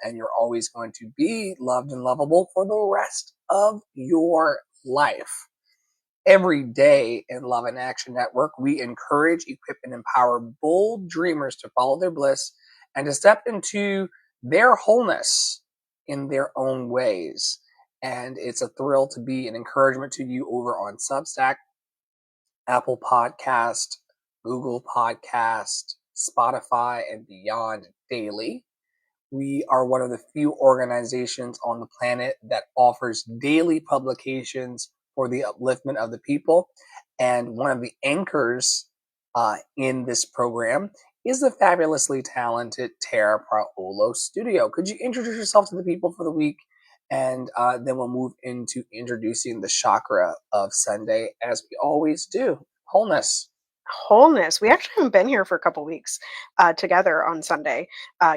and you're always going to be loved and lovable for the rest of your life. Every day in Love and Action Network, we encourage, equip, and empower bold dreamers to follow their bliss and to step into their wholeness in their own ways. And it's a thrill to be an encouragement to you over on Substack, Apple Podcast, Google Podcast, Spotify, and beyond daily. We are one of the few organizations on the planet that offers daily publications for the upliftment of the people. And one of the anchors in this program is the fabulously talented Tara Praolo Studio. Could you introduce yourself to the people for the week? And then we'll move into introducing the chakra of Sunday, as we always do. Wholeness. We actually haven't been here for a couple weeks together on Sunday.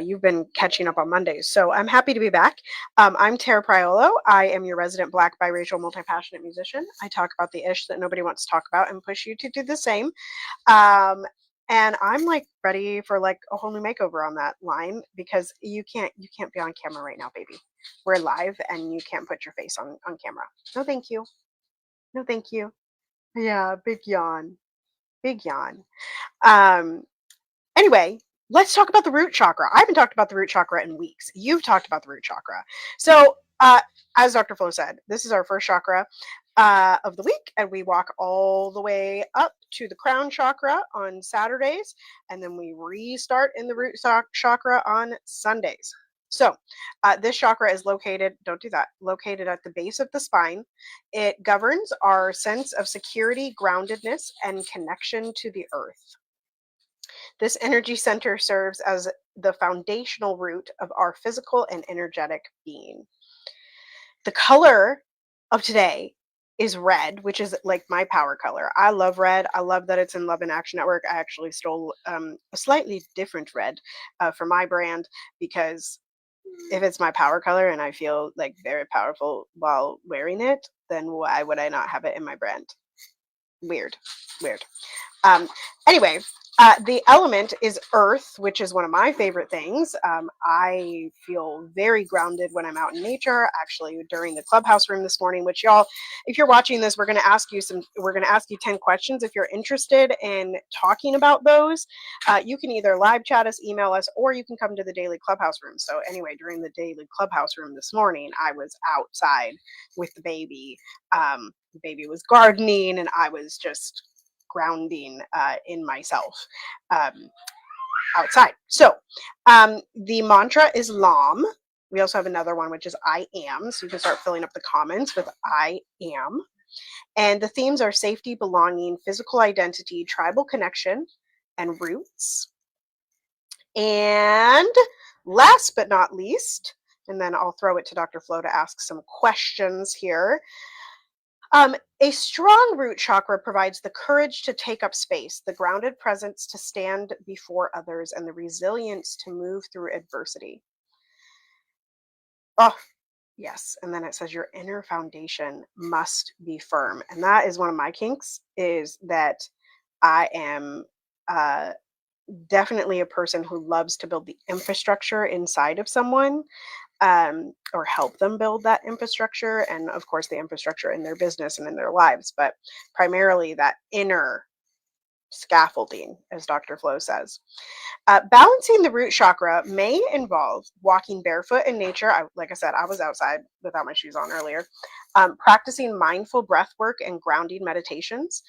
You've been catching up on Mondays, so I'm happy to be back. I'm Tara Priolo. I am your resident Black, biracial, multi-passionate musician. I talk about the ish that nobody wants to talk about and push you to do the same. And I'm like ready for like a whole new makeover on that line, because you can't be on camera right now, baby. We're live and you can't put your face on camera. No thank you. No thank you. Yeah, big yawn. Big yawn. Anyway, let's talk about the root chakra. I haven't talked about the root chakra in weeks. You've talked about the root chakra. So, as Dr. Flo said, this is our first chakra of the week, and we walk all the way up to the crown chakra on Saturdays, and then we restart in the root chakra on Sundays. So this chakra is located at the base of the spine. It governs our sense of security, groundedness, and connection to the earth. This energy center serves as the foundational root of our physical and energetic being. The color of today is red, which is like my power color. I love red. I love that it's in Love and Action Network. I actually stole a slightly different red for my brand, because if it's my power color and I feel like very powerful while wearing it, then why would I not have it in my brand? Weird. Anyway, the element is earth, which is one of my favorite things. I feel very grounded when I'm out in nature. Actually, during the clubhouse room this morning, which y'all, if you're watching this, we're going to ask you 10 questions. If you're interested in talking about those, you can either live chat us, email us, or you can come to the daily clubhouse room. So anyway, during the daily clubhouse room this morning, I was outside with the baby. The baby was gardening and I was just grounding in myself outside. So the mantra is LAM. We also have another one, which is I am. So you can start filling up the comments with I am. And the themes are safety, belonging, physical identity, tribal connection, and roots. And last but not least, and then I'll throw it to Dr. Flo to ask some questions here. A strong root chakra provides the courage to take up space, the grounded presence to stand before others, and the resilience to move through adversity. Oh, yes. And then it says your inner foundation must be firm. And that is one of my kinks, is that I am definitely a person who loves to build the infrastructure inside of someone, or help them build that infrastructure, and of course the infrastructure in their business and in their lives, but primarily that inner scaffolding, as Dr. Flo says. Balancing the root chakra may involve walking barefoot in nature. Like I said, I was outside without my shoes on earlier. Practicing mindful breath work and grounding meditations.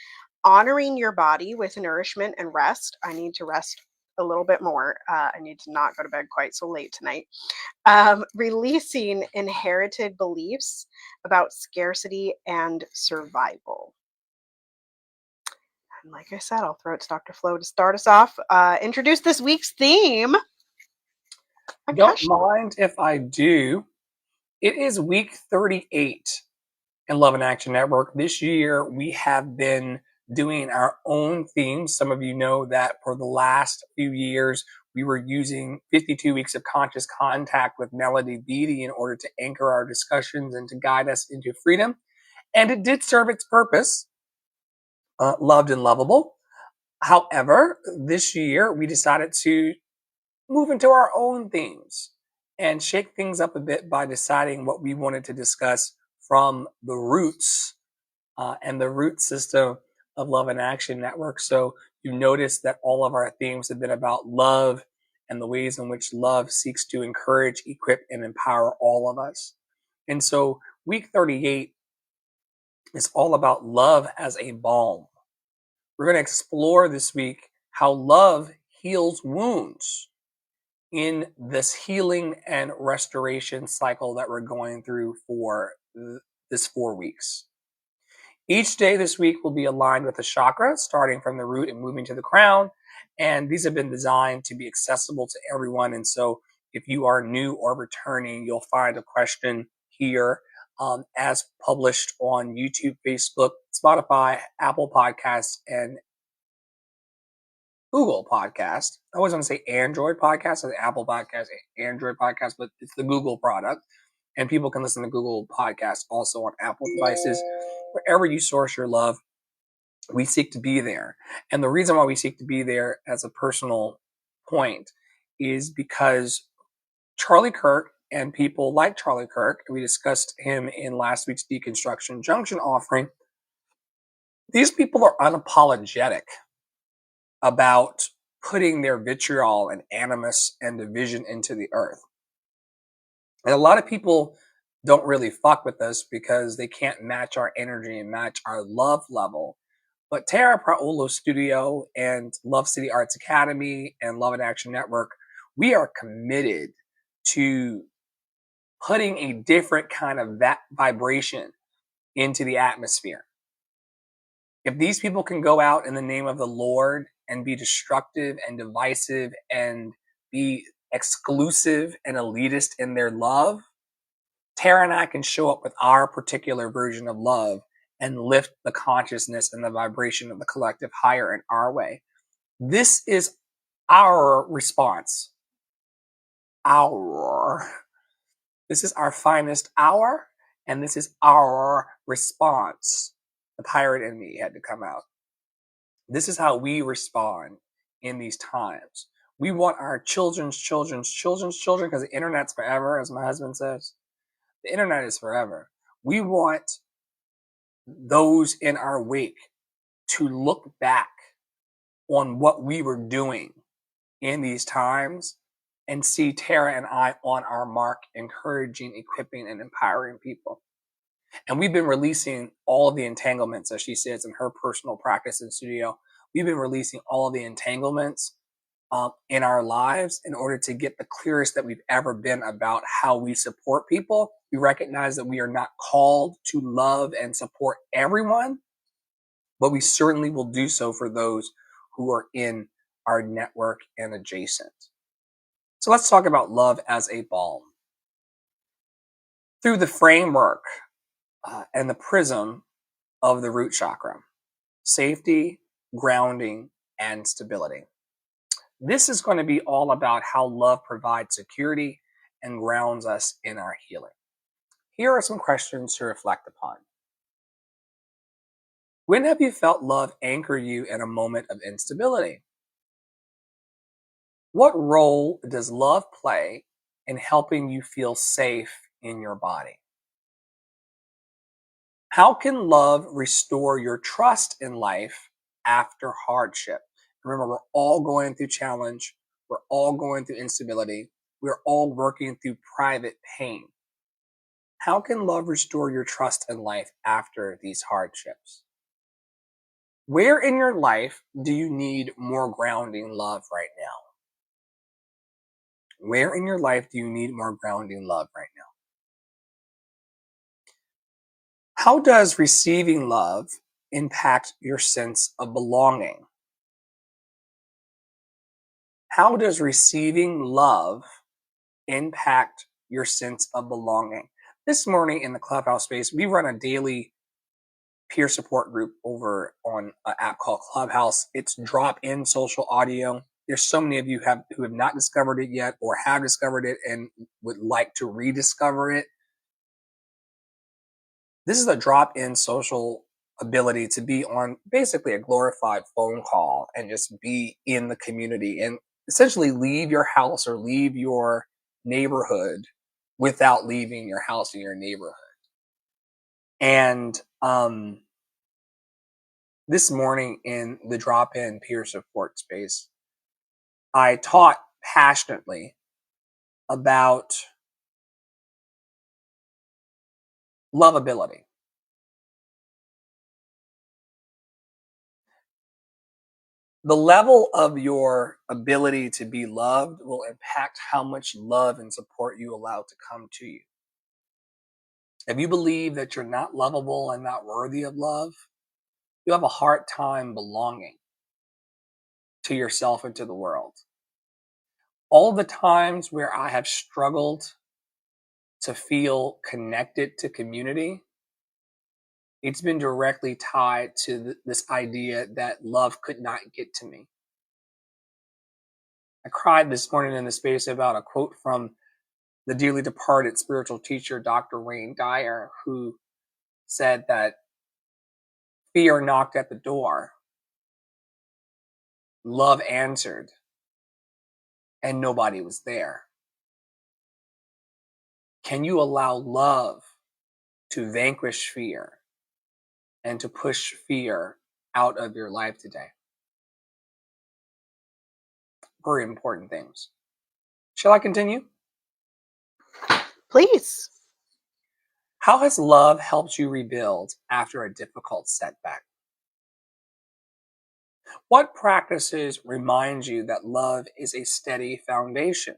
Honoring your body with nourishment and rest. I need to rest a little bit more. I need to not go to bed quite so late tonight. Releasing inherited beliefs about scarcity and survival. And like I said, I'll throw it to Dr. Flo to start us off. Introduce this week's theme. Don't mind if I do. It is week 38 in Love and Action Network. This year, we have been doing our own themes. Some of you know that for the last few years, we were using 52 weeks of conscious contact with Melody Beattie in order to anchor our discussions and to guide us into freedom. And it did serve its purpose, loved and lovable. However, this year, we decided to move into our own themes. and shake things up a bit by deciding what we wanted to discuss from the roots and the root system of Love and Action Network. So you notice that all of our themes have been about love and the ways in which love seeks to encourage, equip, and empower all of us. And so week 38 is all about love as a balm. We're going to explore this week how love heals wounds in this healing and restoration cycle that we're going through for this 4 weeks. Each day this week will be aligned with a chakra, starting from the root and moving to the crown. And these have been designed to be accessible to everyone. And so if you are new or returning, you'll find a question here as published on YouTube, Facebook, Spotify, Apple Podcasts, and Google Podcast. I always want to say Android Podcast, and Apple Podcast, Android Podcast, but it's the Google product. And people can listen to Google Podcasts also on Apple devices. Wherever you source your love, we seek to be there. And the reason why we seek to be there as a personal point is because Charlie Kirk and people like Charlie Kirk, we discussed him in last week's Deconstruction Junction offering, these people are unapologetic about putting their vitriol and animus and division into the earth. And a lot of people don't really fuck with us because they can't match our energy and match our love level. But Tara Praolo Studio and Love City Arts Academy and Love and Action Network, we are committed to putting a different kind of that vibration into the atmosphere. If these people can go out in the name of the Lord and be destructive and divisive and be exclusive and elitist in their love, Tara and I can show up with our particular version of love and lift the consciousness and the vibration of the collective higher in our way. This is our response. This is our finest hour, and this is our response. The pirate in me had to come out. This is how we respond in these times. We want our children's children, because the internet's forever, as my husband says. The internet is forever. We want those in our wake to look back on what we were doing in these times and see Tara and I on our mark, encouraging, equipping, and empowering people. And we've been releasing all of the entanglements, as she says, in her personal practice in studio. We've been releasing all of the entanglements in our lives in order to get the clearest that we've ever been about how we support people. We recognize that we are not called to love and support everyone, but we certainly will do so for those who are in our network and adjacent. So let's talk about love as a balm. Through the framework and the prism of the root chakra, safety, grounding, and stability. This is going to be all about how love provides security and grounds us in our healing. Here are some questions to reflect upon. When have you felt love anchor you in a moment of instability? What role does love play in helping you feel safe in your body? How can love restore your trust in life after hardship? Remember, we're all going through challenge. We're all going through instability. We're all working through private pain. How can love restore your trust in life after these hardships? Where in your life do you need more grounding love right now? Where in your life do you need more grounding love right now? How does receiving love impact your sense of belonging? How does receiving love impact your sense of belonging? This morning in the Clubhouse space, we run a daily peer support group over on an app called Clubhouse. It's drop-in social audio. There's so many of you who have not discovered it yet or have discovered it and would like to rediscover it. This is a drop-in social ability to be on basically a glorified phone call and just be in the community and essentially leave your house or leave your neighborhood without leaving your house or your neighborhood. And this morning in the drop-in peer support space, I taught passionately about lovability. The level of your ability to be loved will impact how much love and support you allow to come to you. If you believe that you're not lovable and not worthy of love, you have a hard time belonging to yourself and to the world. All the times where I have struggled to feel connected to community, it's been directly tied to this idea that love could not get to me. I cried this morning in the space about a quote from the dearly departed spiritual teacher, Dr. Wayne Dyer, who said that fear knocked at the door, love answered, and nobody was there. Can you allow love to vanquish fear and to push fear out of your life today? Very important things. Shall I continue? Please. How has love helped you rebuild after a difficult setback? What practices remind you that love is a steady foundation?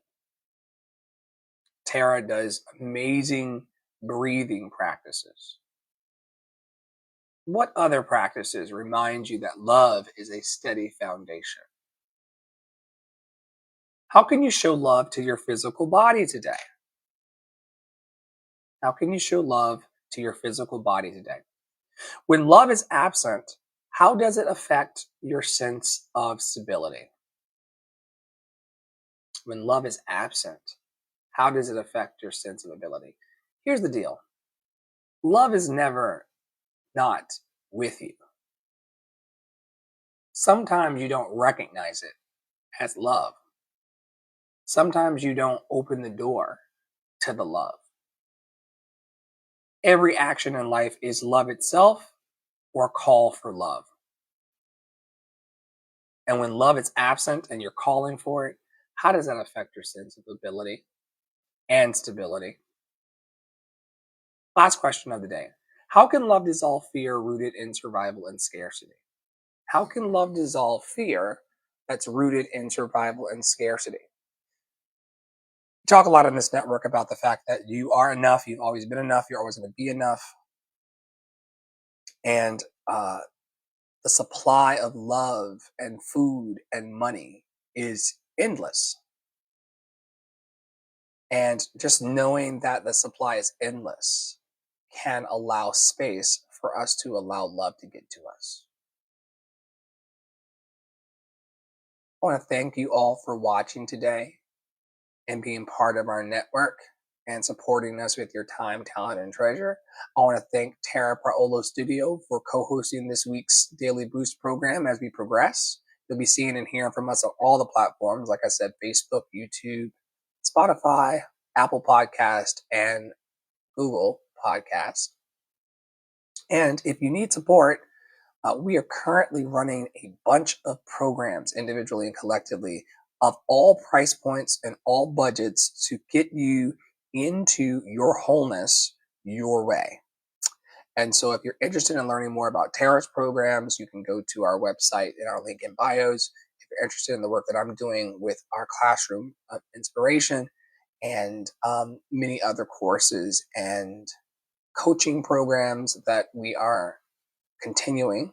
Tara does amazing breathing practices. What other practices remind you that love is a steady foundation? How can you show love to your physical body today? How can you show love to your physical body today? When love is absent, how does it affect your sense of stability? When love is absent, how does it affect your sense of ability? Here's the deal. Love is never not with you. Sometimes you don't recognize it as love. Sometimes you don't open the door to the love. Every action in life is love itself or call for love. And when love is absent and you're calling for it, how does that affect your sense of ability and stability? Last question of the day. How can love dissolve fear rooted in survival and scarcity? How can love dissolve fear that's rooted in survival and scarcity? We talk a lot on this network about the fact that you are enough, you've always been enough, you're always going to be enough. And the supply of love and food and money is endless. And just knowing that the supply is endless can allow space for us to allow love to get to us. I want to thank you all for watching today and being part of our network and supporting us with your time, talent, and treasure. I want to thank Tara Praolo Studio for co-hosting this week's Daily Boost program as we progress. You'll be seeing and hearing from us on all the platforms, like I said, Facebook, YouTube, Spotify, Apple Podcast, and Google Podcast. And if you need support, we are currently running a bunch of programs individually and collectively of all price points and all budgets to get you into your wholeness your way. And so if you're interested in learning more about Tara's programs, you can go to our website in our link in bios. If you're interested in the work that I'm doing with our classroom of inspiration and many other courses and coaching programs that we are continuing,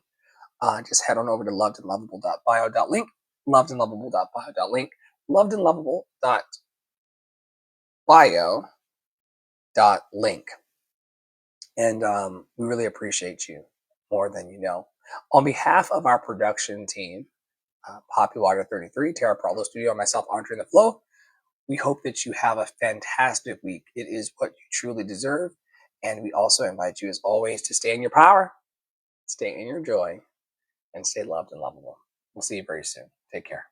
just head on over to lovedandlovable.bio.link, lovedandlovable.bio.link, lovedandlovable.bio.link. And we really appreciate you more than you know. On behalf of our production team, Poppy Water 33, Tara Praolo Studio, and myself, Andre the Flow, we hope that you have a fantastic week. It is what you truly deserve. And we also invite you, as always, to stay in your power, stay in your joy, and stay loved and lovable. We'll see you very soon. Take care.